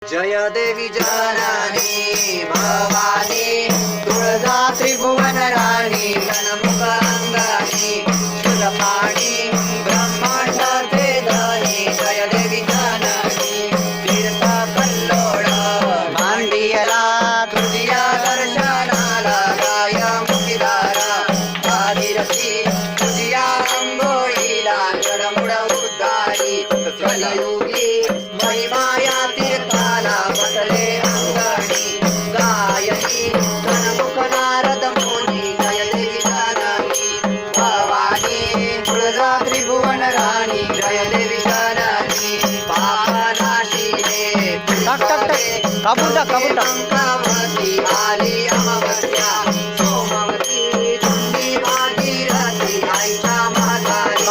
जय देवी जननी भवानी तुळजा त्रिभुवन राणी गणमुख अंगानी शुलपाणी ब्रह्मांड वेदनी जय देवी जननी तीर्थ कल्लोळ मांडियला तृतीय दर्शनाला गाय मुखीदारा भागीरथी तुझिया अंघोळीला जडमुड उद्धारी कलयुगी महिमाया तीर्थाला बसले अंगणी गायनी गणमुख नारद मुनी जय देवी जननी भवानी तुळजा त्रिभुवन राणी जय देवी जननी पापनाशी हे कंकावती आली अमावस्या सोमवती चंडी भागीरथी आईच्या म्हातारी